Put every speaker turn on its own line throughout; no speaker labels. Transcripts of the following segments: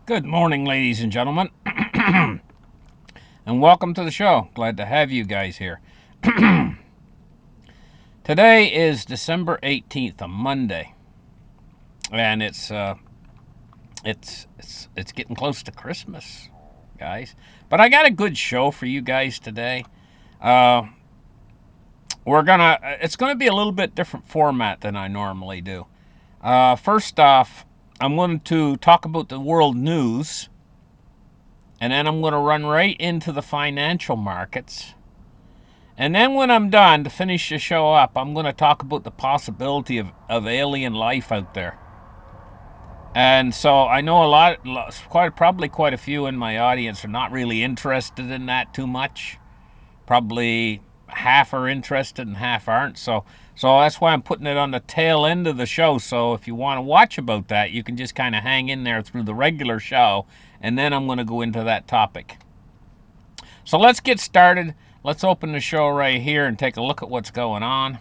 Good morning, ladies and gentlemen, and welcome to the show. Glad to have you guys here. Today is December 18th, a Monday, and it's getting close to Christmas, guys. But I got a good show for you guys today. Uh, it's gonna be a little bit different format than I normally do. First off, I'm going to talk about the world news, and then I'm going to run right into the financial markets. And then when I'm done, to finish the show up, I'm going to talk about the possibility of alien life out there. And so I know probably quite a few in my audience are not really interested in that too much. Probably half are interested and half aren't. So that's why I'm putting it on the tail end of the show. So if you want to watch about that, you can just kind of hang in there through the regular show, and then I'm going to go into that topic. So let's get started. Let's open the show right here and take a look at what's going on.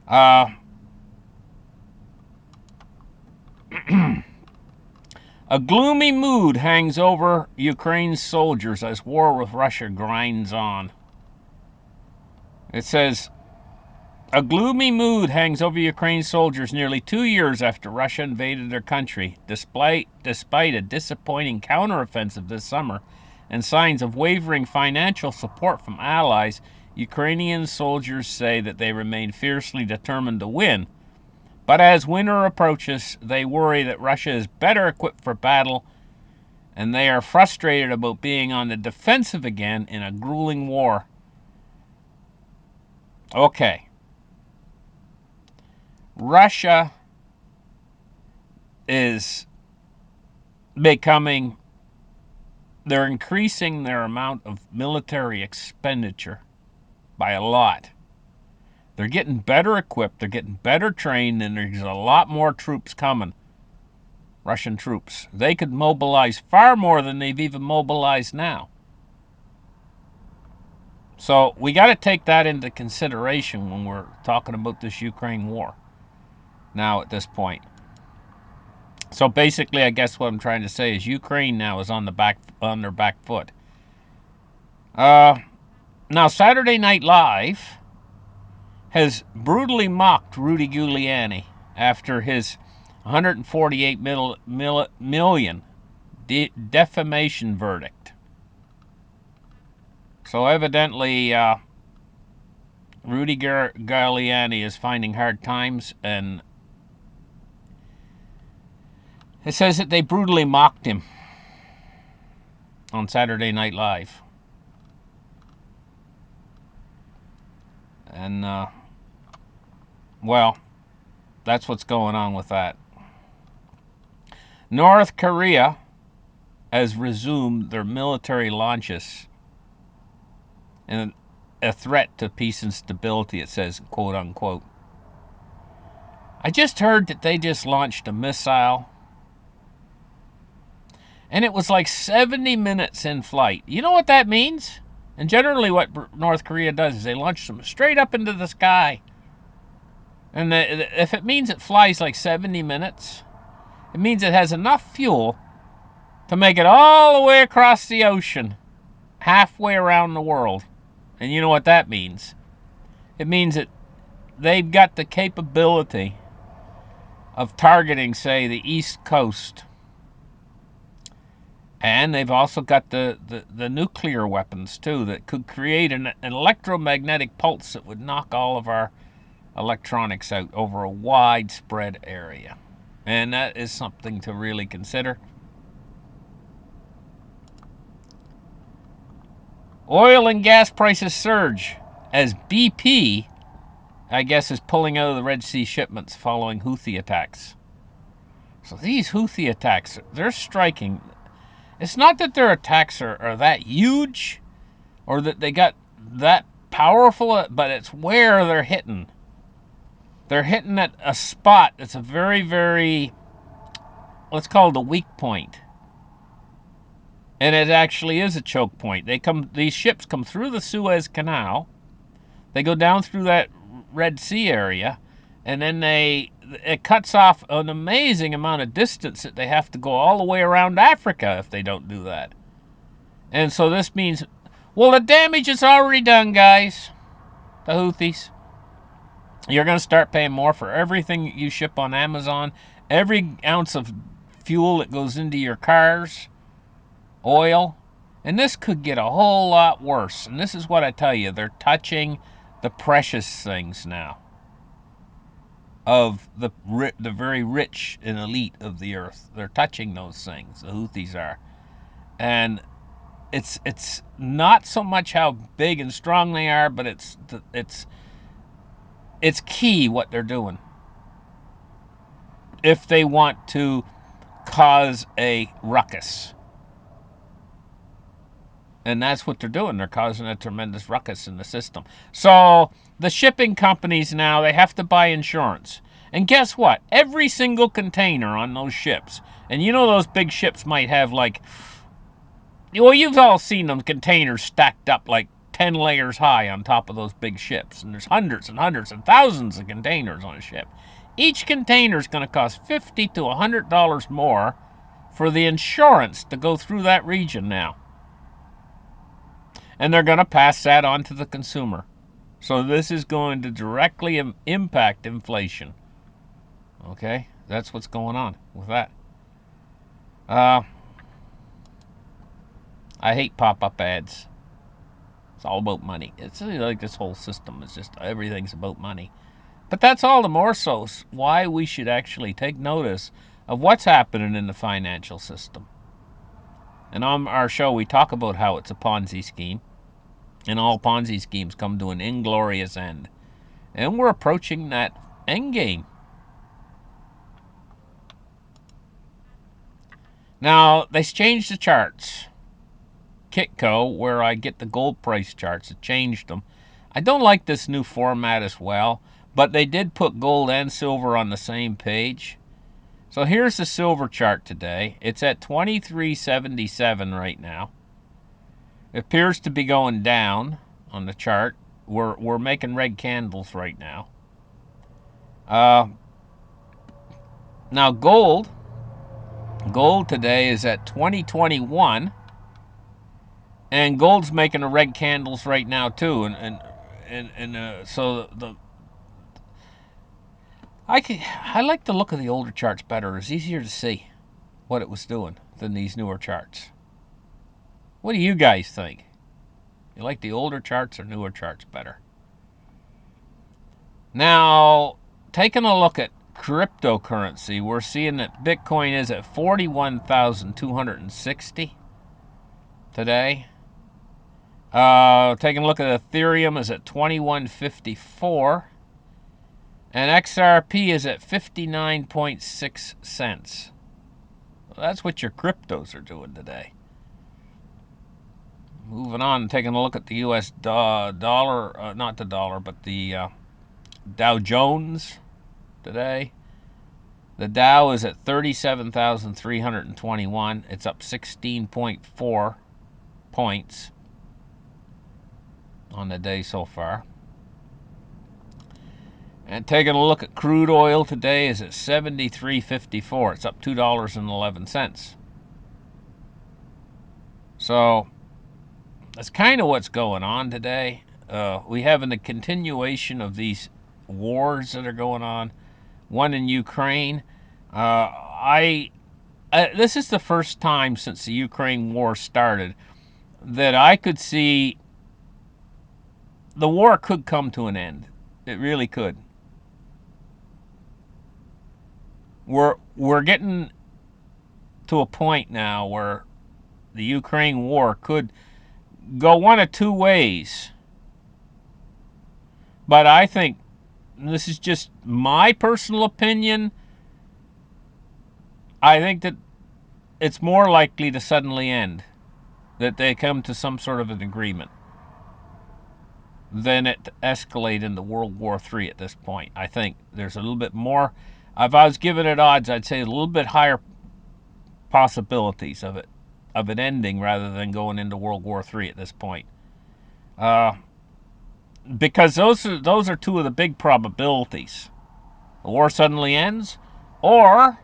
A gloomy mood hangs over Ukraine's soldiers as war with Russia grinds on. It says, a gloomy mood hangs over Ukraine's soldiers nearly 2 years after Russia invaded their country, despite a disappointing counteroffensive this summer and signs of wavering financial support from allies. Ukrainian soldiers say that they remain fiercely determined to win. But as winter approaches, they worry that Russia is better equipped for battle, and they are frustrated about being on the defensive again in a grueling war. Okay. Russia is they're increasing their amount of military expenditure by a lot. They're getting better equipped, they're getting better trained, and there's a lot more troops coming. Russian troops. They could mobilize far more than they've even mobilized now. So we got to take that into consideration when we're talking about this Ukraine war now at this point. So basically, I guess what I'm trying to say is Ukraine now is on their back foot. Now Saturday Night Live has brutally mocked Rudy Giuliani after his 148 million defamation verdict. So evidently, Rudy Giuliani is finding hard times, and it says that they brutally mocked him on Saturday Night Live. And, well, that's what's going on with that. North Korea has resumed their military launches in a threat to peace and stability, it says, quote unquote. I just heard that they just launched a missile, and it was like 70 minutes in flight. You know what that means? And generally what North Korea does is they launch them straight up into the sky. And if it means it flies like 70 minutes, it means it has enough fuel to make it all the way across the ocean, halfway around the world. And you know what that means? It means that they've got the capability of targeting, say, the East Coast. And they've also got the nuclear weapons, too, that could create an electromagnetic pulse that would knock all of our electronics out over a widespread area. And that is something to really consider. Oil and gas prices surge as BP, I guess, is pulling out of the Red Sea shipments following Houthi attacks. So these Houthi attacks, they're striking. It's not that their attacks are that huge or that they got that powerful, but it's where they're hitting. They're hitting at a spot that's a very, very, let's call it a weak point. And it actually is a choke point. These ships come through the Suez Canal, they go down through that Red Sea area, and then they it cuts off an amazing amount of distance that they have to go all the way around Africa if they don't do that. And so this means, well, the damage is already done, guys. The Houthis. You're going to start paying more for everything you ship on Amazon. Every ounce of fuel that goes into your cars, oil. And this could get a whole lot worse. And this is what I tell you. They're touching the precious things now of the very rich and elite of the earth. They're touching those things. The Houthis are. And it's not so much how big and strong they are, but it's key what they're doing if they want to cause a ruckus. And that's what they're doing. They're causing a tremendous ruckus in the system. So the shipping companies now, they have to buy insurance. And guess what? Every single container on those ships, and you know those big ships might have like, well, you've all seen them containers stacked up like 10 layers high on top of those big ships. And there's hundreds and hundreds and thousands of containers on a ship. Each container is going to cost $50 to $100 more for the insurance to go through that region now. And they're going to pass that on to the consumer. So this is going to directly impact inflation. Okay? That's what's going on with that. I hate pop-up ads. It's all about money. It's like this whole system is just, everything's about money. But that's all the more so why we should actually take notice of what's happening in the financial system. And on our show, we talk about how it's a Ponzi scheme. And all Ponzi schemes come to an inglorious end. And we're approaching that end game. Now, they changed the charts. Kitco, where I get the gold price charts, it changed them. I don't like this new format as well, but they did put gold and silver on the same page. So here's the silver chart today. It's at 2377 right now. It appears to be going down on the chart. We're making red candles right now. Now gold today is at 2021, and gold's making the red candles right now too. So I like the look of the older charts better. It's easier to see what it was doing than these newer charts. What do you guys think? You like the older charts or newer charts better? Now, taking a look at cryptocurrency, we're seeing that Bitcoin is at 41,260 today. Taking a look at Ethereum is at 2154. And XRP is at 59.6 cents. Well, that's what your cryptos are doing today. Moving on, taking a look at the US dollar, not the dollar, but the Dow Jones today. The Dow is at 37,321. It's up 16.4 points on the day so far. And taking a look at crude oil today is at $73.54. It's up $2.11. So that's kind of what's going on today. We have a continuation of these wars that are going on. One in Ukraine. This is the first time since the Ukraine war started that I could see the war could come to an end. It really could. We're getting to a point now where the Ukraine war could go one of two ways. But I think, this is just my personal opinion, I think that it's more likely to suddenly end, that they come to some sort of an agreement, than it escalate into World War III at this point. I think there's a little bit more. If I was giving it odds, I'd say a little bit higher possibilities of it ending rather than going into World War III at this point. Because those are two of the big probabilities. the war suddenly ends, or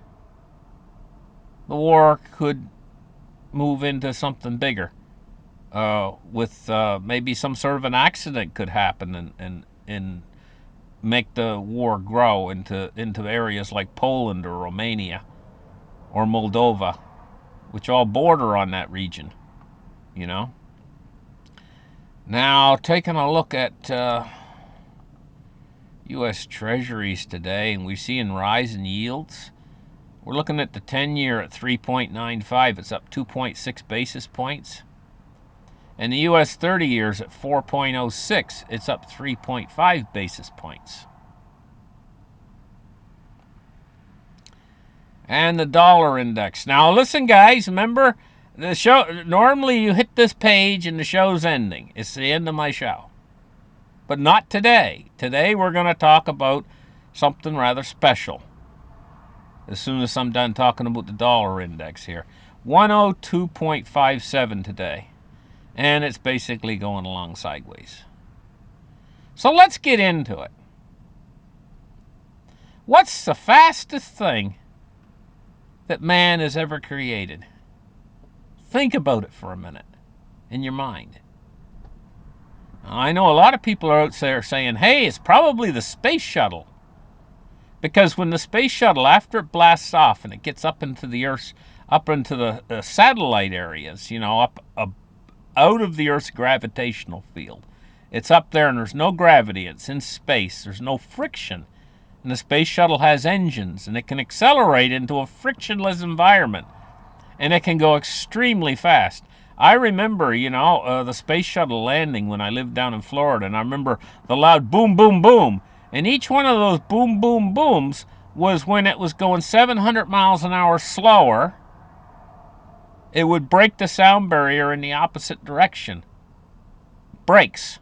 the war could move into something bigger. With maybe some sort of an accident could happen and make the war grow into areas like Poland or Romania or Moldova, which all border on that region, you know. Now, taking a look at U.S. Treasuries today, and we're seeing rising yields. We're looking at the 10-year at 3.95. It's up 2.6 basis points. And the U.S. 30 years at 4.06. It's up 3.5 basis points. And the dollar index. Now, listen, guys, remember, the show, normally you hit this page and the show's ending. It's the end of my show. But not today. Today we're going to talk about something rather special. As soon as I'm done talking about the dollar index here. 102.57 today. And it's basically going along sideways. So let's get into it. What's the fastest thing that man has ever created? Think about it for a minute in your mind. I know a lot of people are out there saying, hey, it's probably the space shuttle. Because when the space shuttle, after it blasts off and it gets up into the Earth's, up into the satellite areas, you know, up out of the Earth's gravitational field, it's up there and there's no gravity. It's in space. There's no friction. And the space shuttle has engines, and it can accelerate into a frictionless environment. And it can go extremely fast. I remember, you know, the space shuttle landing when I lived down in Florida, and I remember the loud boom, boom, boom. And each one of those boom, boom, booms was when it was going 700 miles an hour slower. It would break the sound barrier in the opposite direction. Brakes.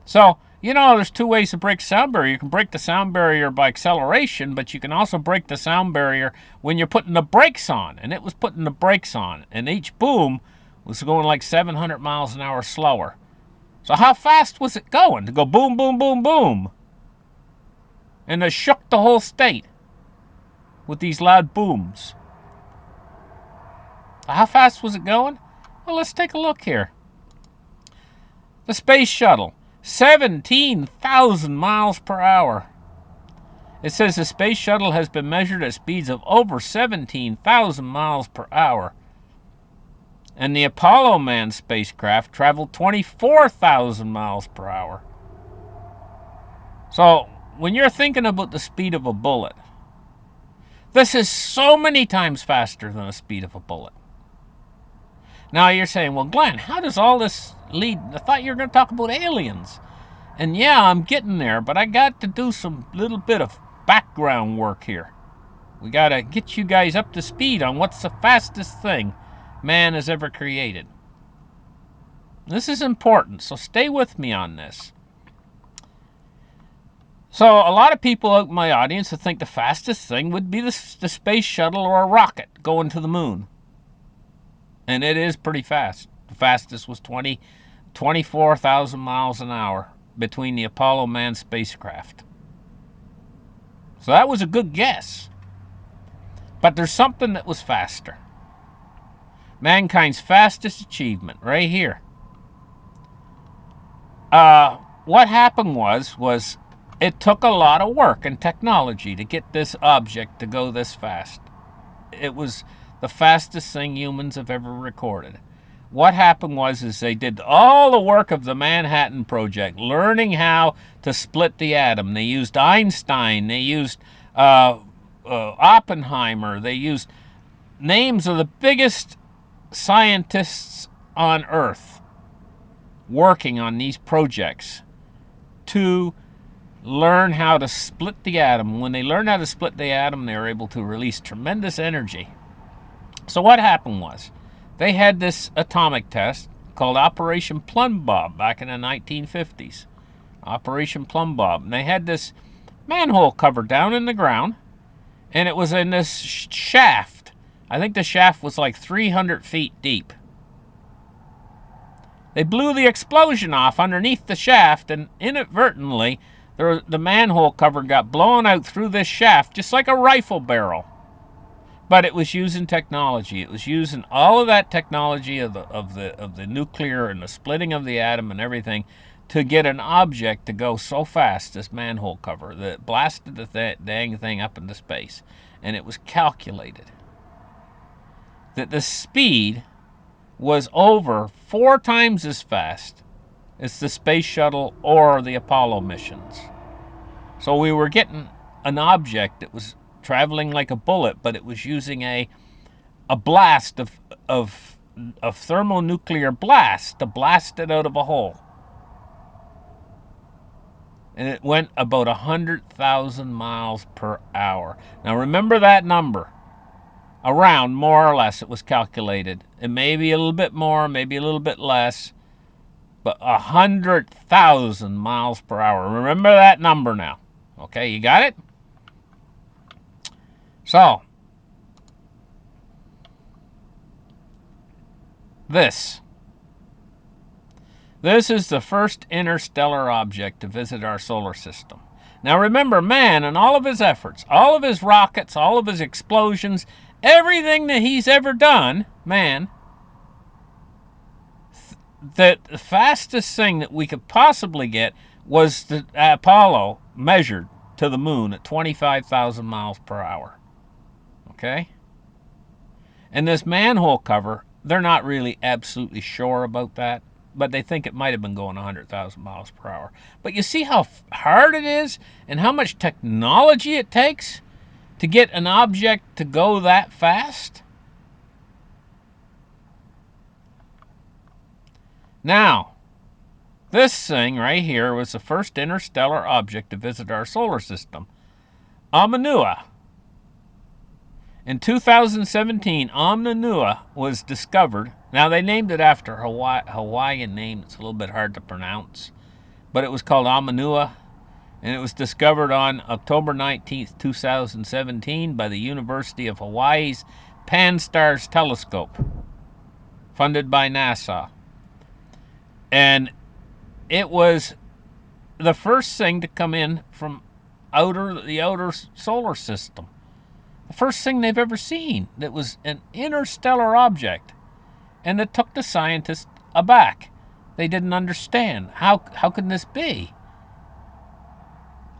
So, you know, there's two ways to break sound barrier. You can break the sound barrier by acceleration, but you can also break the sound barrier when you're putting the brakes on. And it was putting the brakes on. And each boom was going like 700 miles an hour slower. So how fast was it going to go boom, boom, boom, boom? And it shook the whole state with these loud booms. How fast was it going? Well, let's take a look here. The space shuttle. 17,000 miles per hour. It says the space shuttle has been measured at speeds of over 17,000 miles per hour. And the Apollo manned spacecraft traveled 24,000 miles per hour. So, when you're thinking about the speed of a bullet, this is so many times faster than the speed of a bullet. Now you're saying, well, Glenn, how does all this lead? I thought you were going to talk about aliens. And yeah, I'm getting there, but I got to do some little bit of background work here. We got to get you guys up to speed on what's the fastest thing man has ever created. This is important, so stay with me on this. So a lot of people out in my audience would think the fastest thing would be the space shuttle or a rocket going to the moon. And it is pretty fast. The fastest was 24,000 miles an hour between the Apollo manned spacecraft. So that was a good guess. But there's something that was faster. Mankind's fastest achievement, right here. What happened was it took a lot of work and technology to get this object to go this fast. It was the fastest thing humans have ever recorded. What happened is they did all the work of the Manhattan Project, learning how to split the atom. They used Einstein, they used Oppenheimer, they used names of the biggest scientists on Earth working on these projects to learn how to split the atom. When they learned how to split the atom, they were able to release tremendous energy. So what happened was, they had this atomic test called Operation Plum Bob back in the 1950s. Operation Plum Bob. And they had this manhole cover down in the ground, and it was in this shaft. I think the shaft was like 300 feet deep. They blew the explosion off underneath the shaft, and inadvertently, The manhole cover got blown out through this shaft just like a rifle barrel. But it was using technology. It was using all of that technology of the nuclear and the splitting of the atom and everything to get an object to go so fast, this manhole cover, that it blasted the dang thing up into space. And it was calculated that the speed was over 4 times as fast as the space shuttle or the Apollo missions. So we were getting an object that was traveling like a bullet, but it was using a blast of thermonuclear blast to blast it out of a hole. And it went about 100,000 miles per hour. Now remember that number. Around, more or less, it was calculated. It may be a little bit more, maybe a little bit less, but 100,000 miles per hour. Remember that number now. Okay, you got it? So, this is the first interstellar object to visit our solar system. Now remember, man and all of his efforts, all of his rockets, all of his explosions, everything that he's ever done, man, the fastest thing that we could possibly get was the Apollo measured to the moon at 25,000 miles per hour. Okay? And this manhole cover, they're not really absolutely sure about that, but they think it might have been going 100,000 miles per hour. But you see how hard it is and how much technology it takes to get an object to go that fast? Now, this thing right here was the first interstellar object to visit our solar system. Oumuamua. In 2017, Oumuamua was discovered. Now, they named it after a Hawaiian name. It's a little bit hard to pronounce. But it was called Oumuamua. And it was discovered on October 19th, 2017 by the University of Hawaii's Pan-STARRS telescope, funded by NASA. And it was the first thing to come in from the outer solar system. The first thing they've ever seen that was an interstellar object. And it took the scientists aback. They didn't understand. How could this be?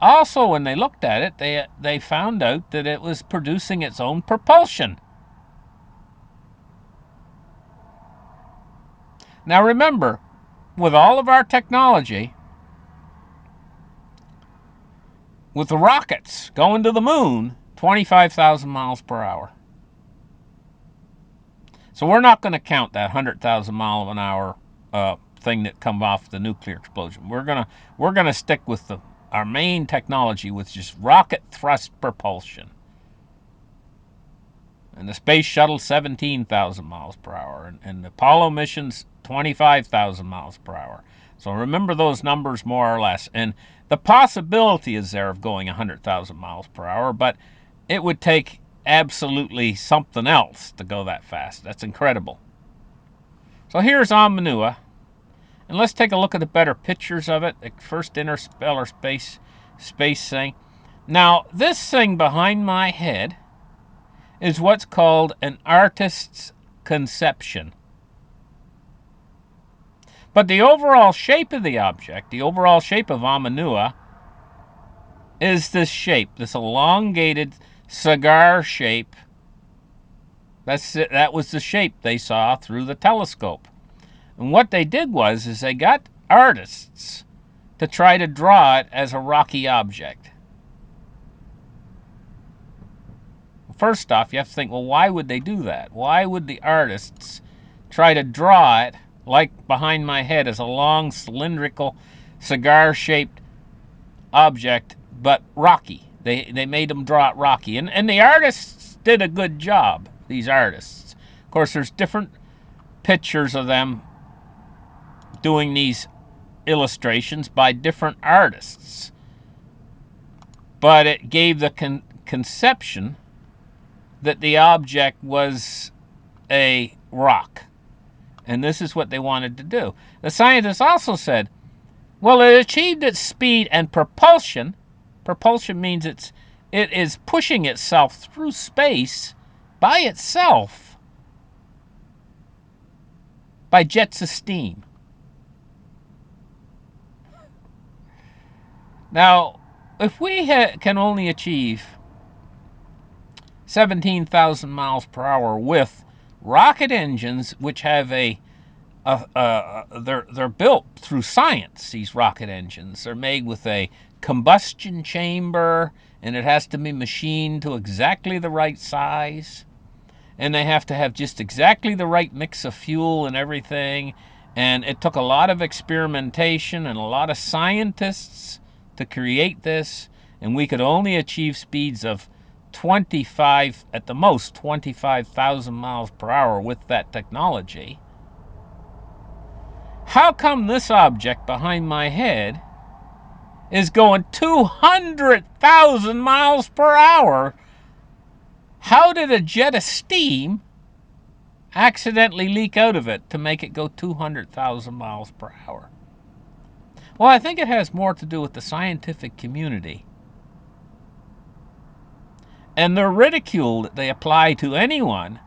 Also, when they looked at it, they found out that it was producing its own propulsion. Now remember, with all of our technology, with the rockets going to the moon, 25,000 miles per hour. So we're not going to count that 100,000 mile an hour thing that come off the nuclear explosion. We're gonna stick with our main technology, which is rocket thrust propulsion. And the space shuttle, 17,000 miles per hour, and the Apollo missions, 25,000 miles per hour. So remember those numbers more or less. And the possibility is there of going 100,000 miles per hour, but it would take absolutely something else to go that fast. That's incredible. So here's Oumuamua. And let's take a look at the better pictures of it. The first interstellar space thing. Now, this thing behind my head is what's called an artist's conception. But the overall shape of the object, the overall shape of Oumuamua, is this shape, this elongated cigar shape. That was the shape they saw through the telescope. And what they did was they got artists to try to draw it as a rocky object. First off, you have to think, well, why would they do that? Why would the artists try to draw it like behind my head as a long, cylindrical, cigar-shaped object, but rocky? They made them draw it rocky. And the artists did a good job, these artists. Of course, there's different pictures of them doing these illustrations by different artists. But it gave the conception that the object was a rock. And this is what they wanted to do. The scientists also said, Well, it achieved its speed and propulsion. Propulsion means it is pushing itself through space by itself by jets of steam. Now, if we can only achieve 17,000 miles per hour with rocket engines, which have they're built through science. These rocket engines, they're made with a combustion chamber, and it has to be machined to exactly the right size, and they have to have just exactly the right mix of fuel and everything. And it took a lot of experimentation and a lot of scientists to create this, and we could only achieve speeds of 25, at the most 25,000 miles per hour with that technology. How come this object behind my head is going 200,000 miles per hour? How did a jet of steam accidentally leak out of it to make it go 200,000 miles per hour? Well, I think it has more to do with the scientific community and the ridicule that they apply to anyone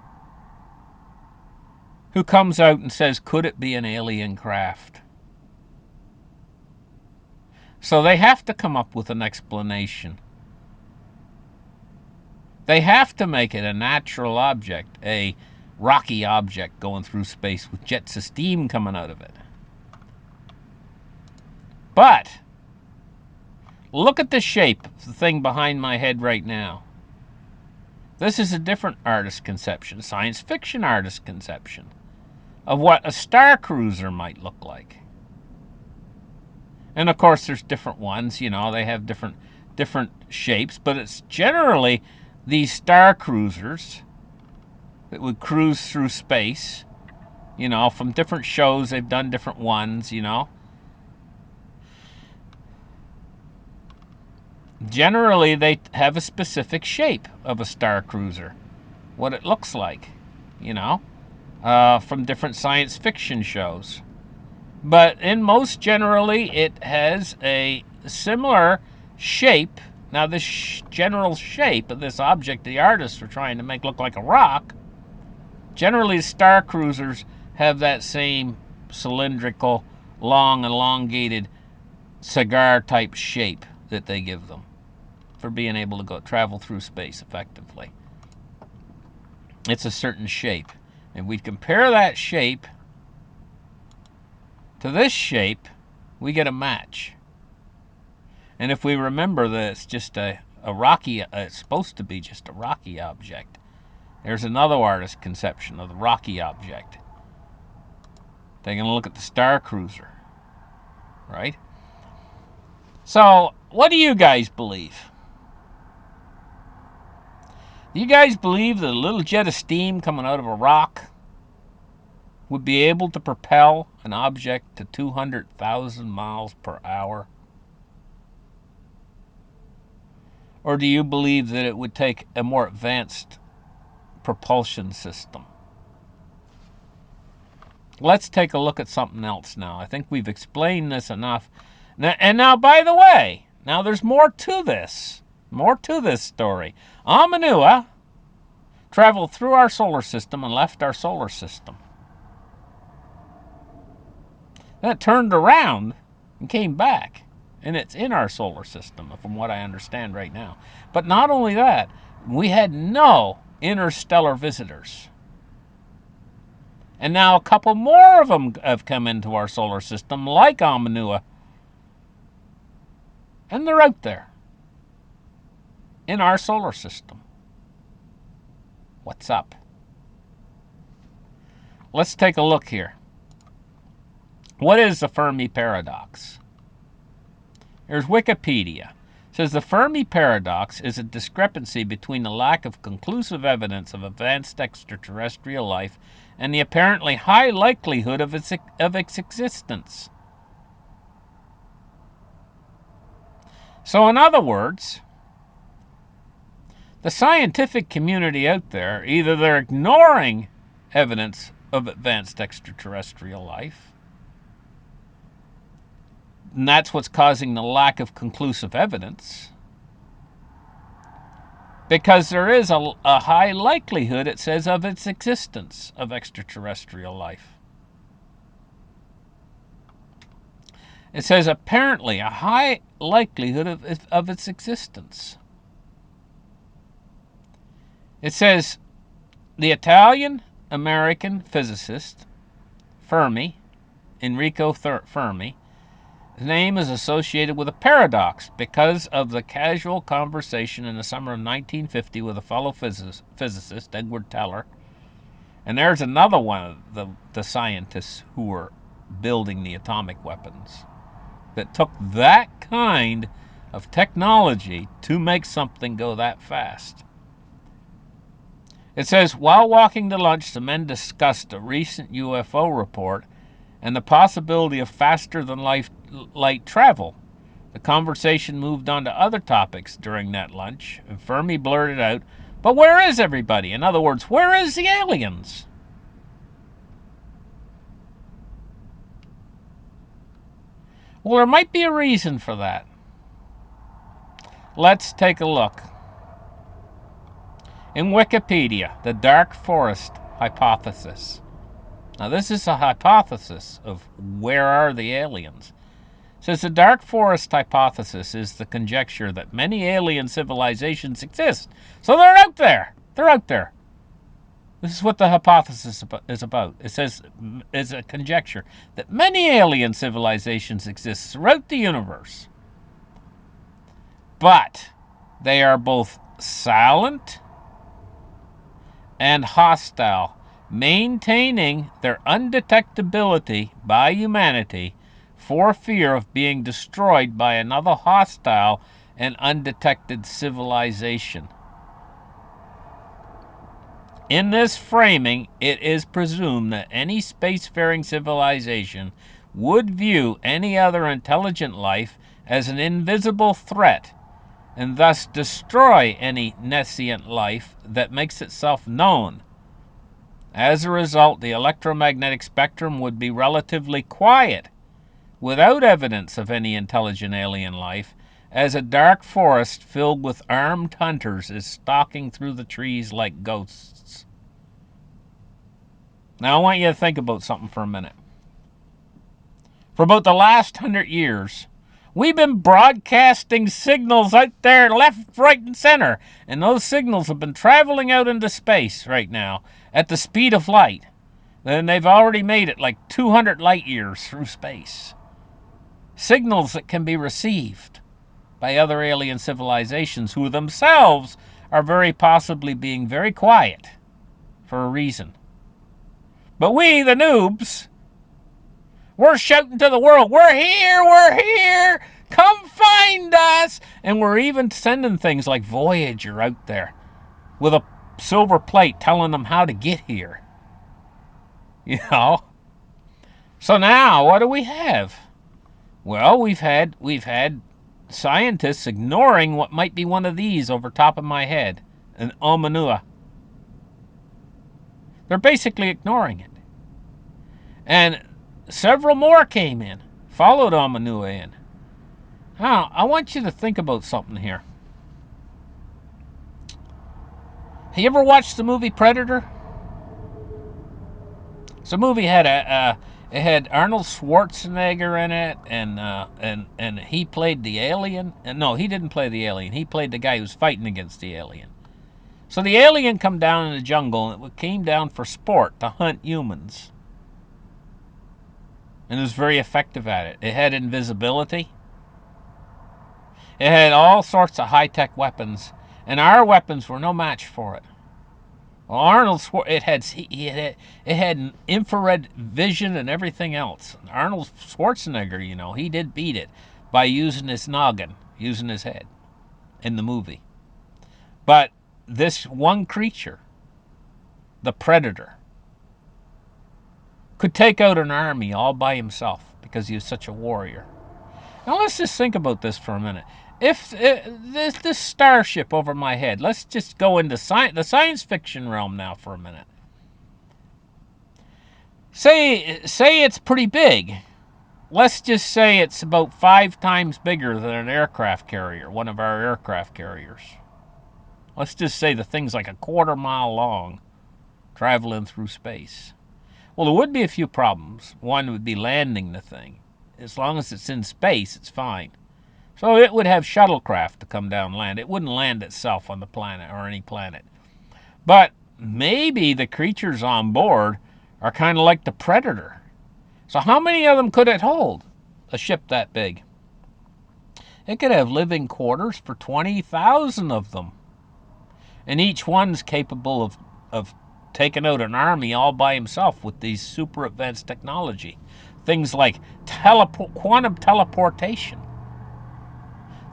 who comes out and says, could it be an alien craft? So they have to come up with an explanation. They have to make it a natural object, a rocky object going through space with jets of steam coming out of it. But look at the shape of the thing behind my head right now. This is a different artist conception, science fiction artist conception, of what a star cruiser might look like. And of course there's different ones, they have different shapes, but it's generally these star cruisers that would cruise through space, from different shows. They've done different ones, Generally, they have a specific shape of a star cruiser, what it looks like, from different science fiction shows. But in most, generally, it has a similar shape. Now, this general shape of this object the artists are trying to make look like a rock, generally star cruisers have that same cylindrical, long, elongated cigar-type shape that they give them for being able to travel through space effectively. It's a certain shape. And we compare that shape to this shape, we get a match. And if we remember that it's just a rocky, it's supposed to be just a rocky object. There's another artist's conception of the rocky object. Taking a look at the star cruiser, right? So, what do you guys believe? Do you guys believe that a little jet of steam coming out of a rock would be able to propel an object to 200,000 miles per hour? Or do you believe that it would take a more advanced propulsion system? Let's take a look at something else now. I think we've explained this enough. And now, by the way, now there's more to this. More to this story. Oumuamua traveled through our solar system and left our solar system. Then it turned around and came back. And it's in our solar system, from what I understand right now. But not only that, we had no interstellar visitors. And now a couple more of them have come into our solar system, like Oumuamua. And they're out there in our solar system. What's up? Let's take a look here. What is the Fermi paradox? Here's Wikipedia. It says the Fermi paradox is a discrepancy between the lack of conclusive evidence of advanced extraterrestrial life and the apparently high likelihood of its existence. So in other words, the scientific community out there, either they're ignoring evidence of advanced extraterrestrial life, And that's what's causing the lack of conclusive evidence. Because there is a high likelihood, it says, of its existence of extraterrestrial life. It says apparently a high likelihood of its existence. It says the Italian-American physicist Enrico Fermi, his name is associated with a paradox because of the casual conversation in the summer of 1950 with a fellow physicist, Edward Teller. And there's another one of the scientists who were building the atomic weapons that took that kind of technology to make something go that fast. It says, while walking to lunch, the men discussed a recent UFO report and the possibility of faster-than-light travel. The conversation moved on to other topics during that lunch, and Fermi blurted out, but where is everybody? In other words, where is the aliens? Well, there might be a reason for that. Let's take a look. In Wikipedia, the dark forest hypothesis. Now, this is a hypothesis of where are the aliens. It says the dark forest hypothesis is the conjecture that many alien civilizations exist. So they're out there. They're out there. This is what the hypothesis is about. It says it's a conjecture that many alien civilizations exist throughout the universe. But they are both silent and hostile, maintaining their undetectability by humanity for fear of being destroyed by another hostile and undetected civilization. In this framing, it is presumed that any spacefaring civilization would view any other intelligent life as an invisible threat and thus destroy any nescient life that makes itself known. As a result, the electromagnetic spectrum would be relatively quiet, without evidence of any intelligent alien life, as a dark forest filled with armed hunters is stalking through the trees like ghosts. Now, I want you to think about something for a minute. For about the last 100 years, we've been broadcasting signals out there left, right, and center. And those signals have been traveling out into space right now at the speed of light. And they've already made it like 200 light years through space. Signals that can be received by other alien civilizations who themselves are very possibly being very quiet for a reason. But we, the noobs, we're shouting to the world, we're here, come find us. And we're even sending things like Voyager out there with a silver plate telling them how to get here. You know? So now, what do we have? Well, we've had scientists ignoring what might be one of these over top of my head, an Oumuamua. They're basically ignoring it. And several more came in, followed Oumuamua in. Now, I want you to think about something here. Have you ever watched the movie Predator? So the movie had it had Arnold Schwarzenegger in it, and he played the alien. And no, he didn't play the alien. He played the guy who was fighting against the alien. So the alien come down in the jungle, and it came down for sport to hunt humans. And it was very effective at it. It had invisibility. It had all sorts of high-tech weapons, and our weapons were no match for it. Well, Arnold, it had infrared vision and everything else. Arnold Schwarzenegger, you know, he did beat it by using his noggin, using his head in the movie. But this one creature, the Predator, could take out an army all by himself because he was such a warrior. Now let's just think about this for a minute. If this starship over my head, let's just go into the science fiction realm now for a minute. Say it's pretty big. let's just say it's about 5 times bigger than an aircraft carrier, one of our aircraft carriers. Let's just say the thing's like a quarter-mile long, traveling through space. Well, there would be a few problems. One would be landing the thing. As long as it's in space, it's fine. So it would have shuttlecraft to come down and land. It wouldn't land itself on the planet or any planet. But maybe the creatures on board are kind of like the Predator. So how many of them could it hold, a ship that big? It could have living quarters for 20,000 of them. And each one's capable of taking out an army all by himself with these super advanced technology. Things like quantum teleportation.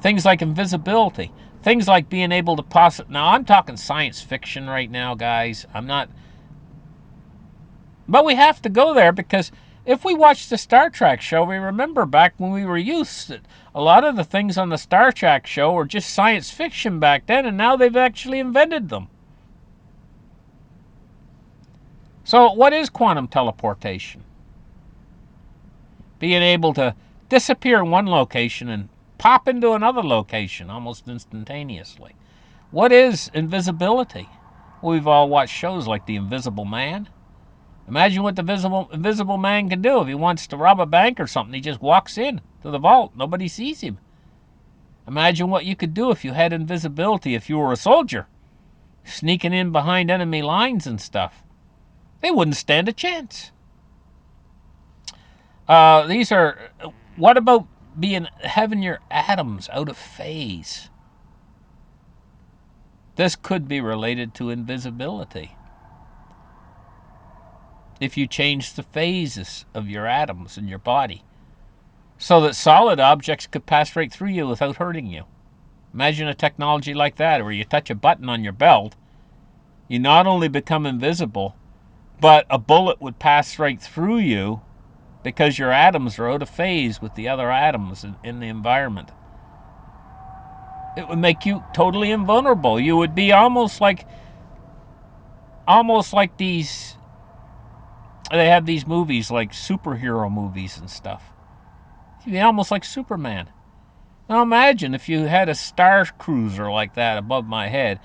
Things like invisibility. Things like being able to possibly... Now, I'm talking science fiction right now, guys. I'm not... But we have to go there because if we watch the Star Trek show, we remember back when we were youths that a lot of the things on the Star Trek show were just science fiction back then, and now they've actually invented them. So what is quantum teleportation? Being able to disappear in one location and pop into another location almost instantaneously. What is invisibility? Well, we've all watched shows like The Invisible Man. Imagine what the invisible man can do if he wants to rob a bank or something. He just walks in to the vault. Nobody sees him. Imagine what you could do if you had invisibility, if you were a soldier, sneaking in behind enemy lines and stuff. They wouldn't stand a chance. What about having your atoms out of phase? This could be related to invisibility. If you change the phases of your atoms in your body so that solid objects could pass right through you without hurting you. Imagine a technology like that where you touch a button on your belt, you not only become invisible, but a bullet would pass right through you because your atoms are out of phase with the other atoms in the environment. It would make you totally invulnerable. You would be almost like these... They have these movies like superhero movies and stuff. You'd be almost like Superman. Now imagine if you had a star cruiser like that above my head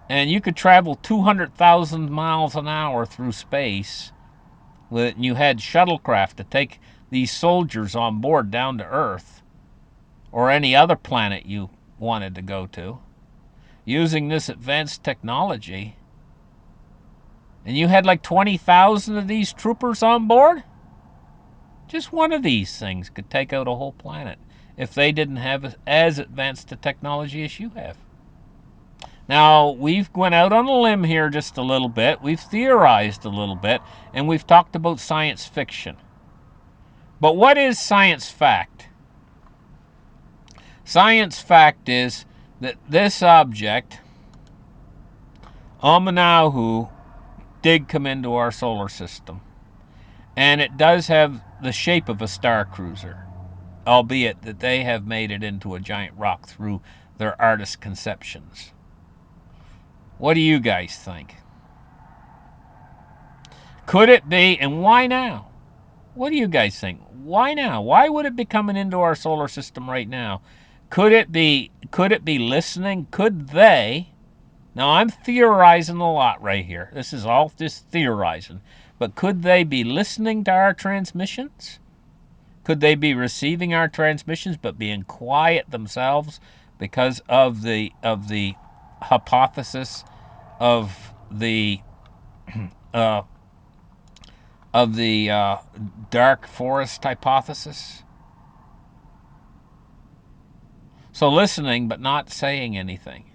and you could travel 200,000 miles an hour through space with it, and you had shuttlecraft to take these soldiers on board down to Earth or any other planet you wanted to go to using this advanced technology, and you had like 20,000 of these troopers on board, just one of these things could take out a whole planet if they didn't have as advanced a technology as you have. Now, we've went out on a limb here just a little bit. We've theorized a little bit, and we've talked about science fiction. But what is science fact? Science fact is that this object, Oumuamua, did come into our solar system. And it does have the shape of a star cruiser, albeit that they have made it into a giant rock through their artist conceptions. What do you guys think? Could it be, and why now? What do you guys think? Why now? Why would it be coming into our solar system right now? Could it be listening? Could they? Now, I'm theorizing a lot right here. This is all just theorizing. But could they be listening to our transmissions? Could they be receiving our transmissions but being quiet themselves because of the hypothesis of the dark forest hypothesis? So listening but not saying anything.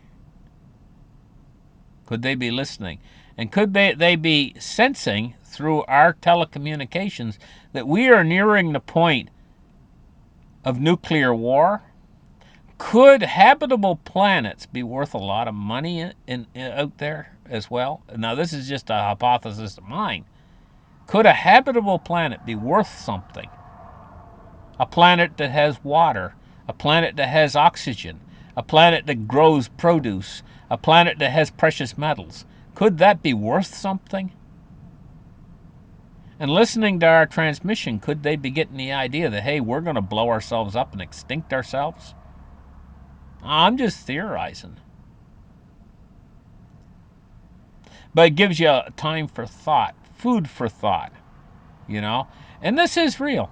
Could they be listening? And could they be sensing through our telecommunications that we are nearing the point of nuclear war? Could habitable planets be worth a lot of money out there as well? Now, this is just a hypothesis of mine. Could a habitable planet be worth something? A planet that has water, a planet that has oxygen, a planet that grows produce, a planet that has precious metals. Could that be worth something? And listening to our transmission, could they be getting the idea that, hey, we're going to blow ourselves up and extinct ourselves? I'm just theorizing. But it gives you time for thought, food for thought, you know? And this is real.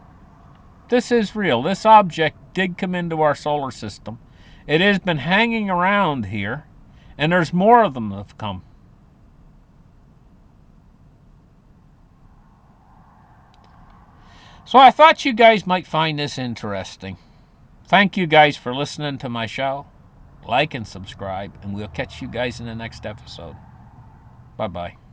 This is real. This object did come into our solar system. It has been hanging around here, and there's more of them that have come. So I thought you guys might find this interesting. Thank you guys for listening to my show. Like and subscribe, and we'll catch you guys in the next episode. Bye-bye.